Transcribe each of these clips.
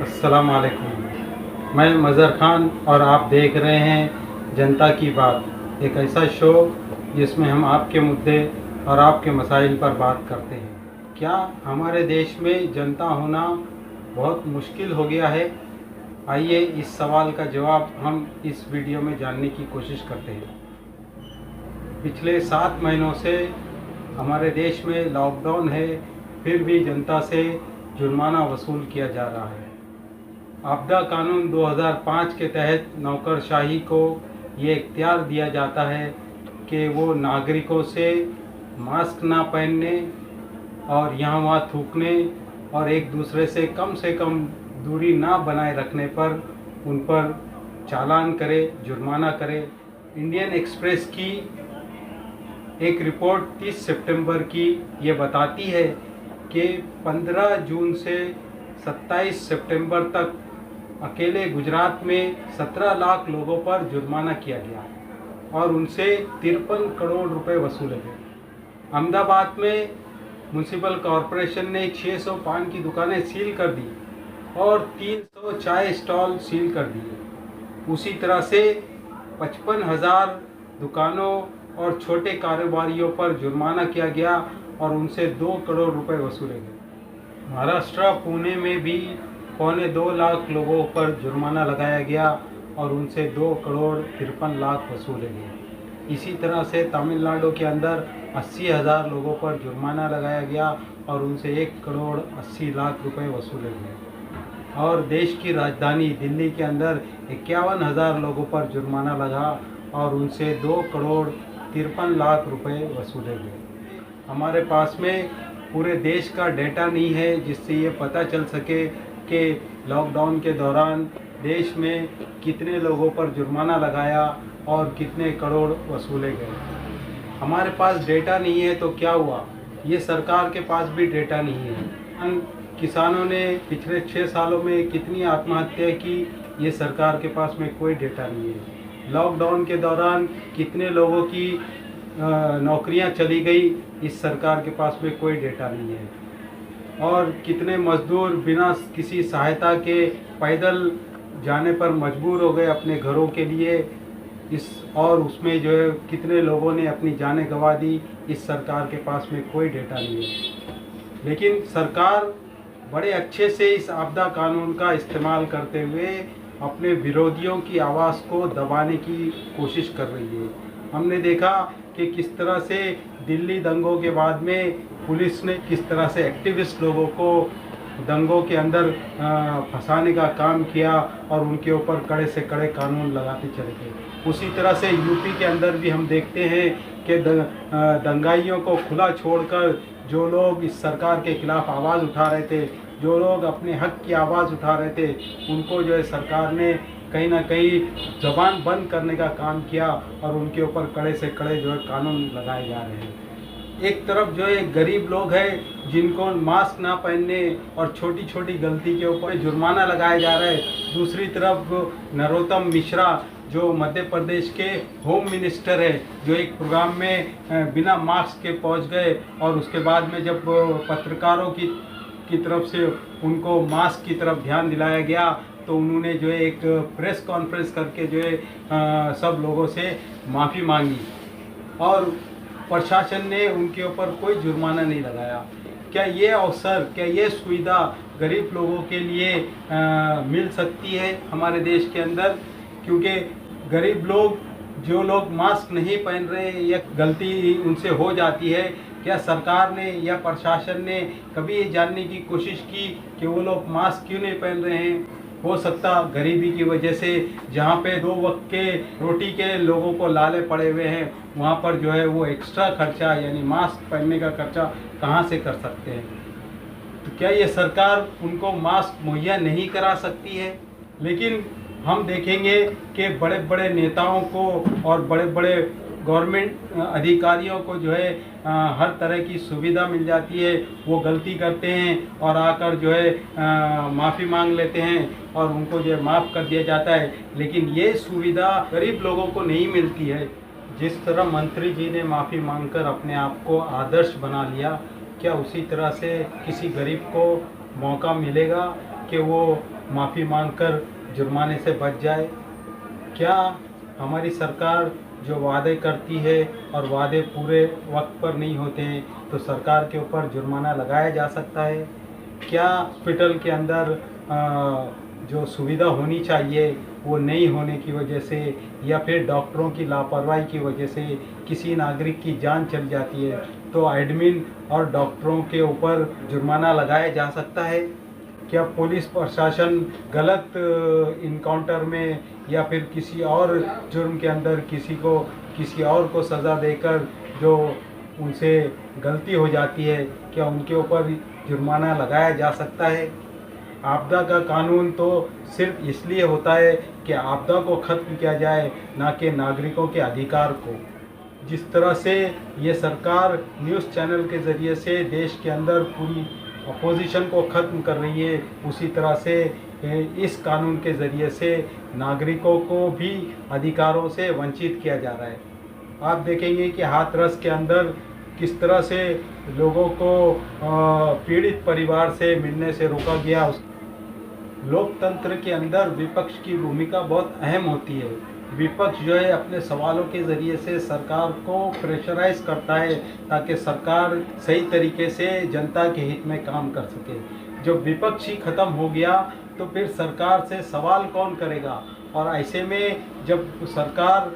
अस्सलाम वालेकुम। मैं मज़हर खान और आप देख रहे हैं जनता की बात, एक ऐसा शो जिसमें हम आपके मुद्दे और आपके मसाइल पर बात करते हैं। क्या हमारे देश में जनता होना बहुत मुश्किल हो गया है? आइए इस सवाल का जवाब हम इस वीडियो में जानने की कोशिश करते हैं। पिछले 7 महीनों से हमारे देश में लॉकडाउन है, फिर भी जनता से जुर्माना वसूल किया जा रहा है। आपदा कानून 2005 के तहत नौकरशाही को ये इख्तियार दिया जाता है कि वो नागरिकों से मास्क ना पहनने और यहाँ वहाँ थूकने और एक दूसरे से कम दूरी ना बनाए रखने पर उन पर चालान करे, जुर्माना करे। इंडियन एक्सप्रेस की एक रिपोर्ट 30 सितंबर की ये बताती है कि 15 जून से 27 सितंबर तक अकेले गुजरात में 17 लाख लोगों पर जुर्माना किया गया और उनसे 53 करोड़ रुपए वसूले गए। अहमदाबाद में म्यूनिसिपल कॉरपोरेशन ने 600 पान की दुकानें सील कर दी और 300 चाय स्टॉल सील कर दिए। उसी तरह से 55,000 दुकानों और छोटे कारोबारियों पर जुर्माना किया गया और उनसे 2 करोड़ रुपए वसूले गए। महाराष्ट्र पुणे में भी 2.25 लाख लोगों पर जुर्माना लगाया गया और उनसे 2 करोड़ 53 लाख वसूले गए। इसी तरह से तमिलनाडु के अंदर 80,000 लोगों पर जुर्माना लगाया गया और उनसे 1 करोड़ 80 लाख रुपए वसूले गए। और देश की राजधानी दिल्ली के अंदर 51,000 लोगों पर जुर्माना लगा और उनसे 2 करोड़ 53 लाख रुपए वसूले गए। हमारे पास में पूरे देश का डेटा नहीं है जिससे ये पता चल सके कि लॉकडाउन के दौरान देश में कितने लोगों पर जुर्माना लगाया और कितने करोड़ वसूले गए। हमारे पास डेटा नहीं है तो क्या हुआ, ये सरकार के पास भी डेटा नहीं है। किसानों ने पिछले 6 सालों में कितनी आत्महत्या की, ये सरकार के पास में कोई डेटा नहीं है। लॉकडाउन के दौरान कितने लोगों की नौकरियां चली गई, इस सरकार के पास में कोई डेटा नहीं है। और कितने मजदूर बिना किसी सहायता के पैदल जाने पर मजबूर हो गए अपने घरों के लिए, और उसमें जो है कितने लोगों ने अपनी जानें गंवा दी, इस सरकार के पास में कोई डेटा नहीं है। लेकिन सरकार बड़े अच्छे से इस आपदा कानून का इस्तेमाल करते हुए अपने विरोधियों की आवाज़ को दबाने की कोशिश कर रही है। हमने देखा कि किस तरह से दिल्ली दंगों के बाद में पुलिस ने किस तरह से एक्टिविस्ट लोगों को दंगों के अंदर फंसाने का काम किया और उनके ऊपर कड़े से कड़े कानून लगाते चले गए। उसी तरह से यूपी के अंदर भी हम देखते हैं कि दंगाइयों को खुला छोड़कर जो लोग इस सरकार के खिलाफ आवाज़ उठा रहे थे, जो लोग अपने हक की आवाज़ उठा रहे थे, उनको जो है सरकार ने कहीं ना कहीं ज़बान बंद करने का काम किया और उनके ऊपर कड़े से कड़े जो है कानून लगाए जा रहे हैं। एक तरफ जो है गरीब लोग हैं जिनको मास्क ना पहनने और छोटी छोटी गलती के ऊपर जुर्माना लगाया जा रहा है, दूसरी तरफ नरोत्तम मिश्रा जो मध्य प्रदेश के होम मिनिस्टर है, जो एक प्रोग्राम में बिना मास्क के पहुंच गए और उसके बाद में जब पत्रकारों की तरफ से उनको मास्क की तरफ ध्यान दिलाया गया तो उन्होंने जो है एक प्रेस कॉन्फ्रेंस करके जो है सब लोगों से माफ़ी मांगी और प्रशासन ने उनके ऊपर कोई जुर्माना नहीं लगाया। क्या ये अवसर, क्या ये सुविधा गरीब लोगों के लिए मिल सकती है हमारे देश के अंदर? क्योंकि गरीब लोग, जो लोग मास्क नहीं पहन रहे या गलती उनसे हो जाती है, क्या सरकार ने या प्रशासन ने कभी ये जानने की कोशिश की कि वो लोग मास्क क्यों नहीं पहन रहे हैं? हो सकता गरीबी की वजह से जहाँ पे 2 वक्त के रोटी के लोगों को लाले पड़े हुए हैं, वहाँ पर जो है वो एक्स्ट्रा खर्चा यानी मास्क पहनने का खर्चा कहाँ से कर सकते हैं? तो क्या ये सरकार उनको मास्क मुहैया नहीं करा सकती है? लेकिन हम देखेंगे कि बड़े बड़े नेताओं को और बड़े बड़े गवर्नमेंट अधिकारियों को जो है हर तरह की सुविधा मिल जाती है। वो गलती करते हैं और आकर जो है माफ़ी मांग लेते हैं और उनको जो है माफ़ कर दिया जाता है। लेकिन ये सुविधा गरीब लोगों को नहीं मिलती है। जिस तरह मंत्री जी ने माफ़ी मांगकर अपने आप को आदर्श बना लिया, क्या उसी तरह से किसी गरीब को मौका मिलेगा कि वो माफ़ी मांगकर जुर्माने से बच जाए। क्या हमारी सरकार जो वादे करती है और वादे पूरे वक्त पर नहीं होते हैं तो सरकार के ऊपर जुर्माना लगाया जा सकता है? क्या हॉस्पिटल के अंदर जो सुविधा होनी चाहिए वो नहीं होने की वजह से या फिर डॉक्टरों की लापरवाही की वजह से किसी नागरिक की जान चली जाती है तो एडमिन और डॉक्टरों के ऊपर जुर्माना लगाया जा सकता है? क्या पुलिस प्रशासन गलत इनकाउंटर में या फिर किसी और जुर्म के अंदर किसी और को सज़ा देकर जो उनसे गलती हो जाती है क्या उनके ऊपर जुर्माना लगाया जा सकता है? आपदा का कानून तो सिर्फ इसलिए होता है कि आपदा को ख़त्म किया जाए, ना कि नागरिकों के अधिकार को। जिस तरह से ये सरकार न्यूज़ चैनल के ज़रिए से देश के अंदर पूरी अपोजिशन को ख़त्म कर रही है, उसी तरह से इस कानून के ज़रिए से नागरिकों को भी अधिकारों से वंचित किया जा रहा है। आप देखेंगे कि हाथरस के अंदर किस तरह से लोगों को पीड़ित परिवार से मिलने से रोका गया। लोकतंत्र के अंदर विपक्ष की भूमिका बहुत अहम होती है। विपक्ष जो है अपने सवालों के ज़रिए से सरकार को प्रेशराइज करता है ताकि सरकार सही तरीके से जनता के हित में काम कर सके। जब विपक्ष ही ख़त्म हो गया तो फिर सरकार से सवाल कौन करेगा? और ऐसे में जब सरकार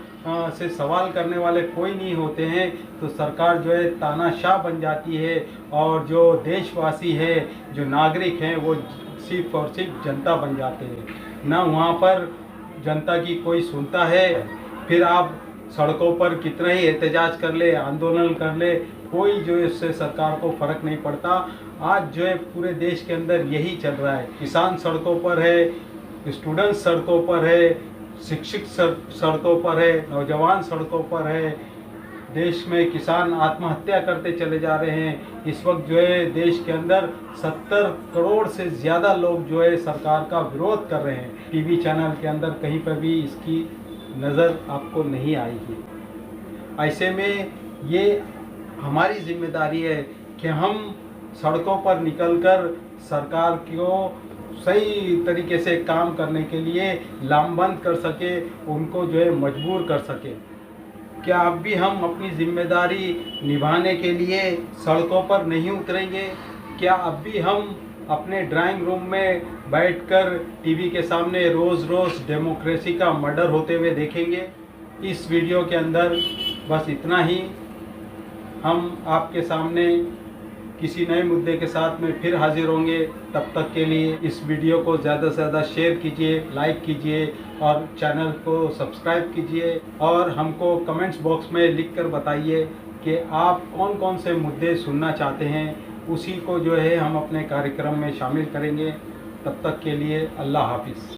से सवाल करने वाले कोई नहीं होते हैं तो सरकार जो है तानाशाह बन जाती है और जो देशवासी है, जो नागरिक हैं, वो सिर्फ और सिर्फ जनता बन जाते हैं। ना वहाँ पर जनता की कोई सुनता है। फिर आप सड़कों पर कितना ही एहतजाज कर ले, आंदोलन कर ले, कोई जो इससे सरकार को फ़र्क नहीं पड़ता। आज जो है पूरे देश के अंदर यही चल रहा है। किसान सड़कों पर है, स्टूडेंट्स सड़कों पर है, शिक्षक सड़कों पर है, नौजवान सड़कों पर है। देश में किसान आत्महत्या करते चले जा रहे हैं। इस वक्त जो है देश के अंदर 70 करोड़ से ज़्यादा लोग जो है सरकार का विरोध कर रहे हैं। टीवी चैनल के अंदर कहीं पर भी इसकी नज़र आपको नहीं आएगी। ऐसे में ये हमारी जिम्मेदारी है कि हम सड़कों पर निकलकर सरकार को सही तरीके से काम करने के लिए लामबंद कर सके, उनको जो है मजबूर कर सके। क्या अब भी हम अपनी जिम्मेदारी निभाने के लिए सड़कों पर नहीं उतरेंगे? क्या अब भी हम अपने ड्राइंग रूम में बैठकर टीवी के सामने रोज़ रोज़ डेमोक्रेसी का मर्डर होते हुए देखेंगे? इस वीडियो के अंदर बस इतना ही। हम आपके सामने किसी नए मुद्दे के साथ में फिर हाजिर होंगे। तब तक के लिए इस वीडियो को ज़्यादा से ज़्यादा शेयर कीजिए, लाइक कीजिए और चैनल को सब्सक्राइब कीजिए और हमको कमेंट्स बॉक्स में लिखकर बताइए कि आप कौन कौन से मुद्दे सुनना चाहते हैं। उसी को जो है हम अपने कार्यक्रम में शामिल करेंगे। तब तक के लिए अल्लाह हाफिज़।